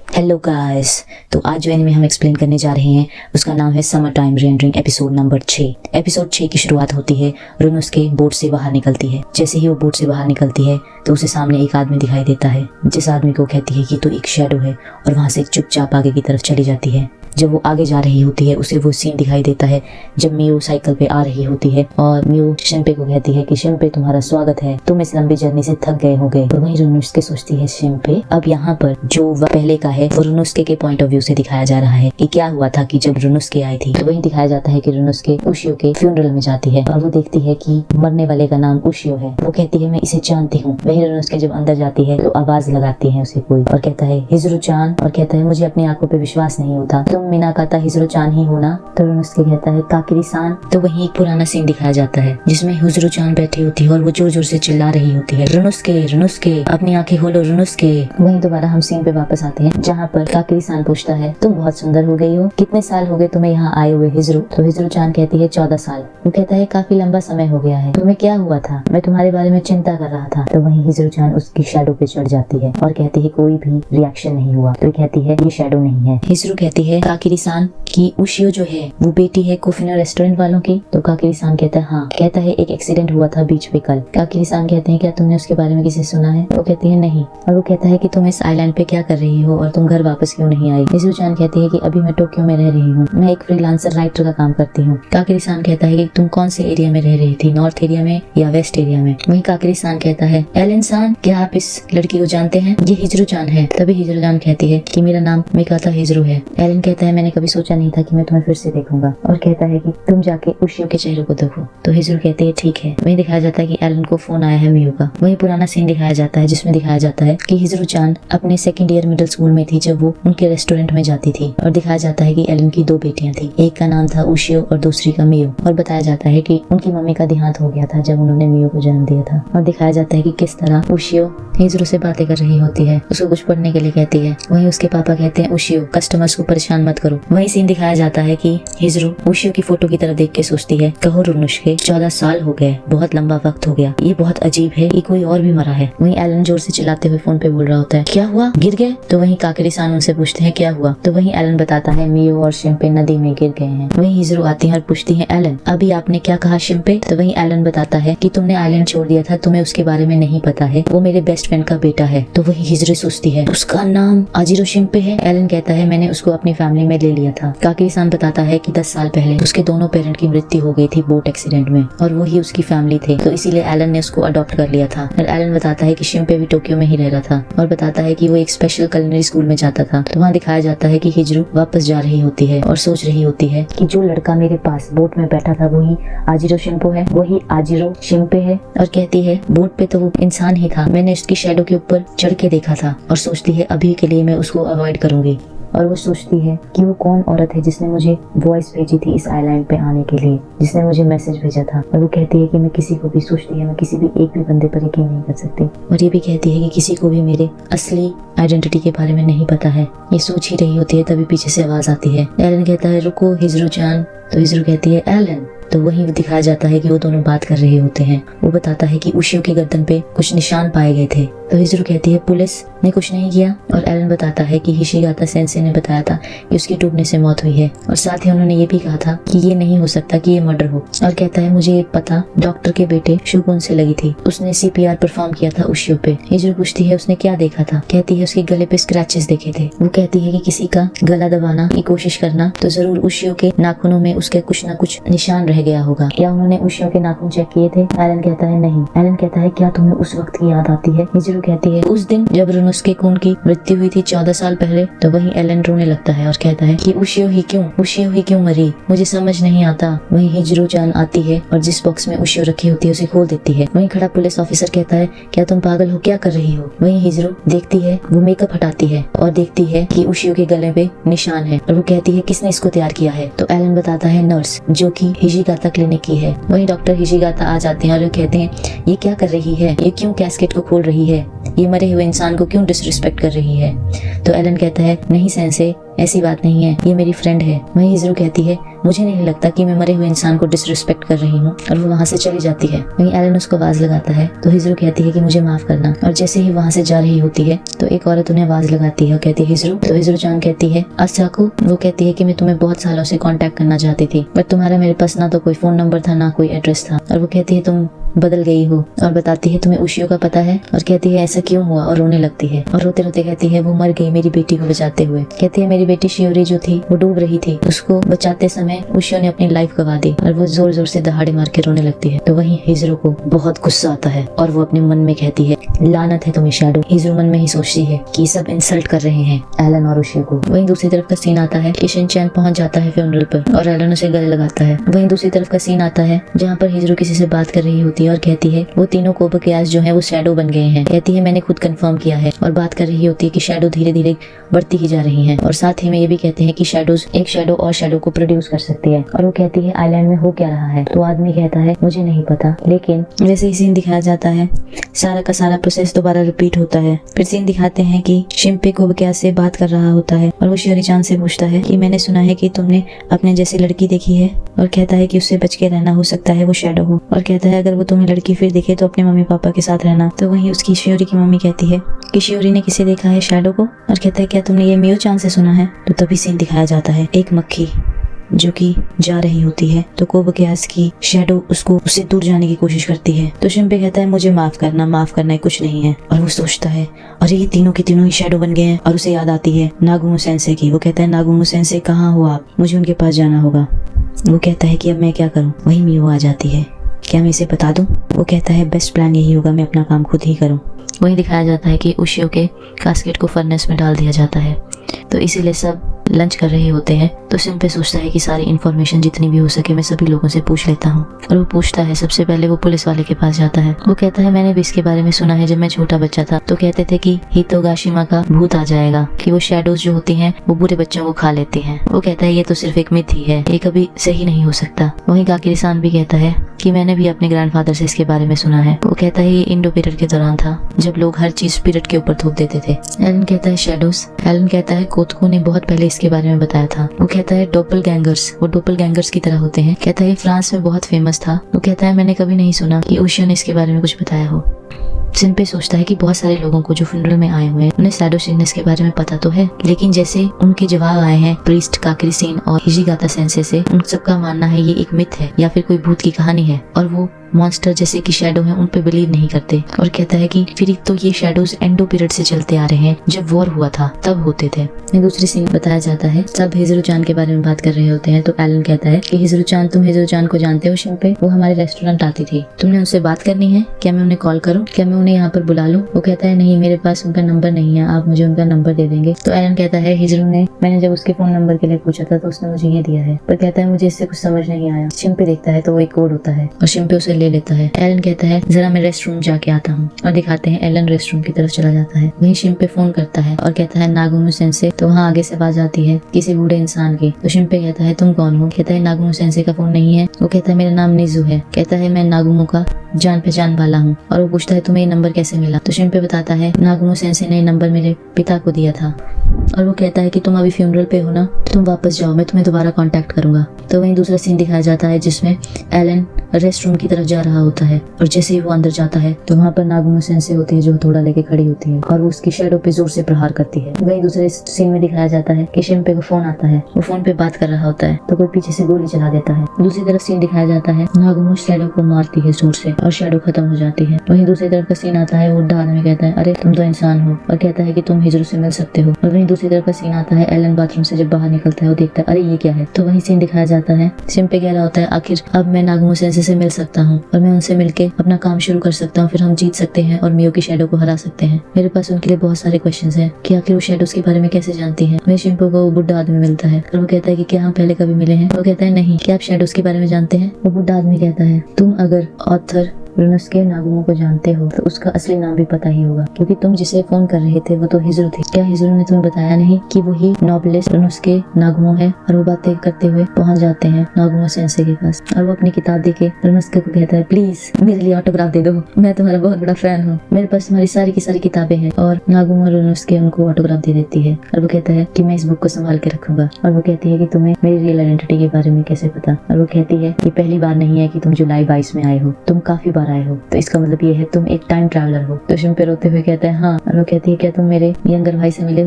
Hello guys. तो आज जो एनिमे हम एक्सप्लेन करने जा रहे हैं उसका नाम है summer time rendering episode number 6। Episode 6 की शुरुआत होती है रुनुस्के बोट से बाहर निकलती है। जैसे ही वो बोट से बाहर निकलती है तो उसे सामने एक आदमी दिखाई देता है, जिस आदमी को कहती है कि तो एक शैडो है, और वहाँ से चुपचाप आगे की तरफ चली जाती है। जब वो आगे जा रही होती है उसे वो सीन दिखाई देता है जब मियो साइकिल पे आ रही होती है और मियो शिंपे को कहती है कि शिंपे तुम्हारा स्वागत है, तुम इस लंबी जर्नी से थक गए होगे। तो वहीं रुनुस्के सोचती है शिंपे अब यहाँ पर जो पहले का है वो रुनुस्के के पॉइंट ऑफ व्यू से दिखाया जा रहा है कि क्या हुआ था कि जब रुनुस्के आई थी। तो वहीं दिखाया जाता है कि रुनुस्के उशियो के फ्यूनरल में जाती है और वो देखती है कि मरने वाले का नाम उशियो है। वो कहती है मैं इसे जानती हूँ। वहीं रुनुस्के जब अंदर जाती है तो आवाज लगाती है उसे कोई और कहता है हिजरू चान, और कहता है मुझे अपनी आंखों पे विश्वास नहीं होता, तुम मिनाकाता हिजरू चान ही हो ना। तो रुनुस्के कहता है काकिरी सान। तो वहीं एक पुराना सीन दिखाया जाता है जिसमें हिजरू चान बैठी होती है और वो जोर जोर से चिल्ला रही होती है रुनुस्के रुनुस्के अपनी आंखें खोलो रुनुस्के। वहीं दोबारा हम सीन पे वापस आते हैं जहाँ पर काकिरी सान पूछता है तुम बहुत सुंदर हो गई हो, कितने साल हो गए तुम्हें यहाँ आए हुए हिजरू। तो हिजरू चान कहती है 14 साल। वो कहता है काफी लंबा समय हो गया है, तुम्हें क्या हुआ था, मैं तुम्हारे बारे में चिंता कर रहा था। तो वहीं हिजरू चान उसकी शैडो पे चढ़ जाती है और कहती है कोई भी रिएक्शन नहीं हुआ। तो कहती है ये शैडो नहीं है। हिजरू कहती है काकिरी सान कि उशियो जो है वो बेटी है कोफिनो रेस्टोरेंट वालों की। तो काकिरी सान कहता है हाँ। कहता है एक एक्सीडेंट हुआ था बीच पे कल। काकिरी सान कहते हैं क्या तुमने उसके बारे में किसी सुना है। वो कहती है नहीं। और वो कहता है कि तुम इस आइलैंड पे क्या कर रही हो और तुम घर वापस क्यों नहीं आई। हिजरू चान कहती है कि अभी मैं टोक्यो में रह रही हूँ, मैं एक फ्रीलांसर राइटर का काम करती हूँ। काकिरी सान कहता है कि तुम कौन से एरिया में रह रही थी, नॉर्थ एरिया में या वेस्ट एरिया में। वहीं काकिरी सान कहता है एलन सान क्या आप इस लड़की को जानते हैं, ये हिजरू चान है। तभी हिजरू चान कहती है कि मेरा नाम मिकाता हिजरू है। एलन कहता है मैंने कभी सोचा नहीं था कि मैं तुम्हें फिर से देखूंगा, और कहता है कि तुम जाके उशियो के चेहरे को देखो। तो हिजरू कहती है ठीक है। वहीं दिखाया जाता है कि एलन को फोन आया है मियो का। वहीं पुराना सीन दिखाया जाता है जिसमें दिखाया जाता है कि हिजरू चान अपने सेकंड ईयर मिडिल स्कूल में थी जब वो उनके रेस्टोरेंट में जाती थी, और दिखाया जाता है कि एलन की 2 बेटियां थी, एक का नाम था उशियो और दूसरी का मियो। और बताया जाता है कि उनकी मम्मी का देहांत हो गया था जब उन्होंने मियो को जन्म दिया था। और दिखाया जाता है कि किस तरह उशियो हिजरू से बातें कर रही होती है, उसको कुछ पढ़ने के लिए कहती है। वहीं उसके पापा कहते हैं उशियो कस्टमर्स को परेशान मत करो। वहीं सीन दिखाया जाता है कि हिजरू उशियो की फोटो की तरफ देख के सोचती है कहो रुनुस्के 14 साल हो गए, बहुत लंबा वक्त हो गया, ये बहुत अजीब है कि कोई और भी मरा है। वहीं एलन जोर से चिल्लाते हुए फोन पे बोल रहा होता है क्या हुआ, गिर गए। तो वहीं काकिरी सान उनसे पूछते हैं क्या हुआ। तो वहीं एलन बताता है मियो और शिंपे नदी में गिर गए हैं। वहीं हिजरू आती है और पूछती है एलन अभी आपने क्या कहा शिंपे। तो वहीं एलन बताता है कि तुमने आइलैंड छोड़ दिया था, तुम्हें उसके बारे में नहीं पता है, वो मेरे बेस्ट फ्रेंड का बेटा है। तो वहीं हिजरू सोचती है उसका नाम आजिरो शिंपे है। एलन कहता है मैंने उसको अपनी फैमिली में ले लिया था। काकिरी सान बताता है कि 10 साल पहले उसके दोनों पेरेंट की मृत्यु हो गई थी बोट एक्सीडेंट में, और वो ही उसकी फैमिली थे, तो इसीलिए एलन ने उसको अडॉप्ट कर लिया था। और एलन बताता है कि शिंपे भी टोक्यो में ही रह रहा था, और बताता है कि वो एक स्पेशल culinary स्कूल में जाता था। तो वहाँ दिखाया जाता है कि हिजरू वापस जा रही होती है और सोच रही होती है कि जो लड़का मेरे पास बोट में बैठा था वही आजिरो शिंपो है, वही आजिरो शिंपे है। और कहती है बोट पे तो वो इंसान ही था, मैंने उसकी शैडो के ऊपर चढ़ के देखा था। और सोचती है अभी के लिए मैं उसको अवॉइड करूंगी। और वो सोचती है कि वो कौन औरत है जिसने मुझे वॉइस भेजी थी इस आइलैंड पे आने के लिए, जिसने मुझे मैसेज भेजा था। और वो कहती है कि मैं किसी को भी, सोचती है मैं किसी भी एक भी बंदे पर यकीन नहीं कर सकती। और ये भी कहती है कि किसी को भी मेरे असली आइडेंटिटी के बारे में नहीं पता है। ये सोच ही रही होती है तभी पीछे से आवाज आती है। एलन कहता है रुको हिजरू चान। तो हिजरू कहती है एलन। तो वहीं दिखाया जाता है कि वो दोनों बात कर रहे होते हैं। वो बताता है कि उशियो के गर्दन पे कुछ निशान पाए गए थे। तो हिजरू कहती है पुलिस ने कुछ नहीं किया। और एलन बताता है कि हिशिगाता सेंसे ने बताया था कि उसकी डूबने से मौत हुई है, और साथ ही उन्होंने ये भी कहा था कि ये नहीं हो सकता कि ये मर्डर हो। और कहता है मुझे ये पता डॉक्टर के बेटे शुगुन से लगी थी, उसने CPR परफॉर्म किया था उशियो पे। हिजरू पूछती है उसने क्या देखा था। कहती है उसके गले पे स्क्रैचेस देखे थे। वो कहती है कि किसी का गला दबाना की कोशिश करना तो जरूर उशियो के नाखूनों में उसके कुछ न कुछ निशान रह गया होगा। क्या उन्होंने उशियो के नाखून चेक किए थे। एलन कहता है नहीं। एलन कहता है क्या तुम्हें उस वक्त की याद आती है। हिजरू कहती है उस दिन जब रुनुस्के कुन की मृत्यु हुई थी 14 साल पहले। तो वहीं एलन रोने लगता है और कहता है कि उशियो ही क्यों मरी, मुझे समझ नहीं आता। वहीं हिजरू जान आती है और जिस बॉक्स में उशियो रखी होती है उसे खोल देती है। वहीं खड़ा पुलिस ऑफिसर कहता है क्या तुम पागल हो, क्या कर रही हो। वहीं हिजरू देखती है, वो मेकअप हटाती है और देखती है कि उशियो के गले पे निशान है, और वो कहती है किसने इसको तैयार किया है। तो एलन बताता है नर्स, जो कि हिशिगाता क्लिनिक की है। वहीं डॉक्टर हिशिगाता आ जाते हैं और वो कहते हैं ये क्या कर रही है, ये क्यों कैस्केट को खोल रही है, ये मरे हुए इंसान को क्यों डिसरिस्पेक्ट कर रही है। तो एलन कहता है नहीं सेंसे, ऐसी बात नहीं है, ये मेरी फ्रेंड है। वहीं हिजरू कहती है मुझे नहीं लगता कि मैं मरे हुए इंसान को डिसरिस्पेक्ट कर रही हूँ, और वो वहाँ से चली जाती है। वहीं एलन उसको आवाज लगाता है तो हिजरू कहती है कि मुझे माफ करना, और जैसे ही वहाँ से जा रही होती है तो एक औरत उन्हें आवाज लगाती है और कहती है हिजरू। तो हिजरू जान कहती है अस्साकू। वो कहती है कि मैं तुम्हें बहुत सालों से कांटेक्ट करना चाहती थी, बट तुम्हारा मेरे पास ना तो कोई फोन नंबर था ना कोई एड्रेस था। और वो कहती है तुम बदल गई हो, और बताती है तुम्हें उशियो का पता है, और कहती है ऐसा क्यों हुआ, और रोने लगती है और रोते रोते कहती है वो मर गई मेरी बेटी को बचाते हुए। कहती है मेरी बेटी शियोरी जो थी वो डूब रही थी, उसको बचाते समय उशियो ने अपनी लाइफ गवा दी, और वो जोर जोर से दहाड़े मार के रोने लगती है। तो वहीं हिजरू को बहुत गुस्सा आता है और वो अपने मन में कहती है लानत है तुम्हें शैडो। हिजरू मन में ही सोचती है कि सब इंसल्ट कर रहे हैं एलन और उशियो को। वहीं दूसरी तरफ का सीन आता है कि शिनचैन पहुंच जाता है फ्यूनरल पर और एलन उसे गले लगाता है। वहीं दूसरी तरफ का सीन आता है जहाँ पर हिजरू किसी से बात कर रही होती है और कहती है वो तीनों कोबकेयास जो है वो शैडो बन गए हैं। कहती है मैंने खुद कंफर्म किया है, और बात कर रही होती है कि शैडो धीरे धीरे बढ़ती ही जा रही हैं, और साथ ही में ये भी कहते हैं कि शैडोज एक शैडो और शैडो को प्रोड्यूस कर सकती है। और वो कहती है आइलैंड में हो क्या रहा है। तो आदमी कहता है मुझे नहीं पता, लेकिन वैसे ही सीन दिखाया जाता है सारा का सारा प्रोसेस दोबारा रिपीट होता है। फिर सीन दिखाते हैं कि शिम्पे कोबकेयास से बात कर रहा होता है और वो शियोरी-चान से पूछता है कि मैंने सुना है कि तुमने अपने जैसी लड़की देखी है, और कहता है कि उससे बच के रहना, हो सकता है वो शैडो हो, और कहता है अगर वो तुम्हें लड़की फिर दिखे तो अपने मम्मी पापा के साथ रहना। तो वहीं उसकी शियोरी की मम्मी कहती है कि शियोरी ने किसे देखा है शैडो को, और कहता है क्या तुमने ये मियो-चान से सुना है। तो तभी सीन दिखाया जाता है एक मक्खी जो कि जा रही होती है, तो कोबकेयास की शैडो उससे दूर जाने की कोशिश करती है। तो शिम्पे कहता है मुझे माफ करना है, कुछ नहीं है। और वो सोचता है अरे ये तीनों के तीनों ही शैडो बन गए हैं, और उसे याद आती है नागुमो सेंसे की। वो कहता है नागुमो सेंसे कहाँ हो आप, मुझे उनके पास जाना होगा। वो कहता है कि अब मैं क्या करूँ। वहीं मियो आ जाती है, क्या मैं इसे बता दूं। वो कहता है बेस्ट प्लान यही होगा, मैं अपना काम खुद ही करूं। वहीं दिखाया जाता है कि उशियो के कास्केट को फर्नेस में डाल दिया जाता है, तो इसीलिए सब लंच कर रहे होते हैं। तो शिम्पे सोचता है कि सारी इन्फॉर्मेशन जितनी भी हो सके मैं सभी लोगों से पूछ लेता हूँ, और वो पूछता है। सबसे पहले वो पुलिस वाले के पास जाता है। वो कहता है मैंने भी इसके बारे में सुना है, जब मैं छोटा बच्चा था तो कहते थे कि हितोगाशिमा का भूत आ जाएगा, कि वो शैडोज जो होती हैं वो बुरे बच्चों को खा लेती हैं। वो कहता है ये तो सिर्फ एक मिथ ही है, ये कभी सही नहीं हो सकता। वहीं काकिरी-सान भी कहता है कि मैंने भी अपने ग्रैंडफादर से इसके बारे में सुना है। वो कहता है ये इंडो पीरियड के दौरान था, जब लोग हर चीज पीरियड के ऊपर थोप देते थे। एलन कहता है शैडोज। एलन कहता है कोतको ने बहुत पहले इसके बारे में बताया था। वो कहता है डोपलगैंगर्स, वो डोपलगैंगर्स की तरह होते हैं। कहता है ये फ्रांस में बहुत फेमस था। वो कहता है मैंने कभी नहीं सुना कि उशियो ने इसके बारे में कुछ बताया हो। शिम्पे सोचता है कि बहुत सारे लोगों को जो फ्यूनरल में आए हुए हैं उन्हें शैडो सिकनेस के बारे में पता तो है, लेकिन जैसे उनके जवाब आए हैं प्रीस्ट काकिरी-सीन और हिजिगाता सेंसे से, उन सबका मानना है ये एक मिथ है या फिर कोई भूत की कहानी है, और वो मॉन्स्टर जैसे कि शैडो हैं उन पे बिलीव नहीं करते। और कहता है कि फिर तो ये शैडोज एंडो पीरियड से चलते आ रहे हैं, जब वॉर हुआ था तब होते थे। दूसरी सीन बताया जाता है सब हिजरू-चान के बारे में बात कर रहे होते हैं। तो एलन कहता है कि हिजरू-चान, तुम हिजरू-चान को जानते हो शिम्पे, वो हमारे रेस्टोरेंट आती थी, तुमने उनसे बात करनी है, क्या मैं उन्हें कॉल करूँ, क्या मैं उन्हें यहाँ पर बुला लूँ। वो कहता है नहीं, मेरे पास उनका नंबर नहीं है, आप मुझे उनका नंबर दे देंगे। तो एलन कहता है हिजरू ने, मैंने जब उसके फोन नंबर के लिए पूछा था तो उसने मुझे ये दिया है, पर कहता है मुझे इससे कुछ समझ नहीं आया। शिम्पे देखता है तो वो एक कोड होता है और शिम्पे उसे ले लेता है। एलन कहता है जरा मैं रेस्ट रूम जाके आता हूँ, और दिखाते हैं एलन रेस्ट रूम की तरफ चला जाता है। वहीं शिम्पे फोन करता है और कहता है नागुमो सेंसे। तो वहाँ आगे से आवाज आती है किसी बूढ़े इंसान की। तो शिम्पे कहता है तुम कौन हो। कहता है नागुमो सेंसे का फोन नहीं है। वो कहता है मेरा नाम निजू है। कहता है मैं नागुमो का जान पहचान वाला हूँ। और वो पूछता है तुम्हें ये नंबर कैसे मिला। तो शिम्पे बताता है नागुमो सेंसे ने नंबर मेरे पिता को दिया था, और वो कहता है कि तुम अभी फ्यूनरल पे हो ना, तो तुम वापस जाओ, मैं तुम्हें दोबारा कांटेक्ट करूंगा। तो वहीं दूसरा सीन दिखाया जाता है जिसमें एलन रेस्ट रूम की तरफ जा रहा होता है, और जैसे ही वो अंदर जाता है तो वहाँ पर नागुमो सेंसे होती है जो हथौड़ा लेके खड़ी होती है, और वो उसकी शैडो पे जोर से प्रहार करती है। वहीं दूसरे सीन में दिखाया जाता है कि शिम्पे को फोन आता है, वो फोन पे बात कर रहा होता है तो कोई पीछे से गोली चला देता है। दूसरी तरफ सीन दिखाया जाता है नागुमो शैडो को मारती है जोर से, और शैडो खत्म हो जाती है। वहीं दूसरी तरफ का सीन आता है, बुढ़ा आदमी कहता है अरे तुम तो इंसान हो, और कहता है कि तुम हिजरू से मिल सकते हो। और वहीं दूसरी तरफ का सीन आता है एलन बाथरूम से जब बाहर निकलता है वो देखता है अरे ये क्या है। तो वहीं सीन दिखाया जाता है शिम्पे कह रहा होता है आखिर अब मैं नागुमो सेंसे से मिल सकता हूँ और मैं उनसे मिलके अपना काम शुरू कर सकता हूँ, फिर हम जीत सकते हैं और मियो की शैडो को हरा सकते हैं। मेरे पास उनके लिए बहुत सारे क्वेश्चंस हैं कि आखिर वो शैडोज के बारे में कैसे जानती है। वहीं शिम्पे को वो बुढ़ा आदमी मिलता है और वो कहता है कि क्या हम पहले कभी मिले हैं। वो कहता है नहीं, क्या आप शैडोज के बारे में जानते हैं। वो बुढ़ा आदमी कहता है तुम अगर ऑथर रुनुस्के नागुमो को जानते हो तो उसका असली नाम भी पता ही होगा, क्योंकि तुम जिसे फोन कर रहे थे वो तो हिज़ुरु थे। क्या हिज़ुरु ने तुम्हें बताया नहीं कि वही नोबलेस रुनुस्के नागुमो है? और वो बातें करते हुए पहुंच जाते हैं नागुमो सेंसे के पास और वो अपनी किताब देके रुनुस्के को कहता है, प्लीज मेरे लिए ऑटोग्राफ दे दो, मैं तुम्हारा बहुत बड़ा फैन हूँ, मेरे पास तुम्हारी सारी की सारी किताबें हैं। और नागुमो रुनुस्के उनको ऑटोग्राफ दे देती है और वो कहता है कि मैं इस बुक को संभाल के रखूंगा। और वो कहती है कि तुम्हें मेरी रियल आइडेंटिटी के बारे में कैसे पता? और वो कहती है ये पहली बार नहीं है कि तुम जुलाई 22 में आए हो, तुम काफी बार आए हो, तो इसका मतलब ये है तुम एक टाइम ट्रैवलर हो। तो शिनपे रोते हुए कहता है हाँ। और वो कहती है क्या तुम मेरे यंगर भाई से मिले हो?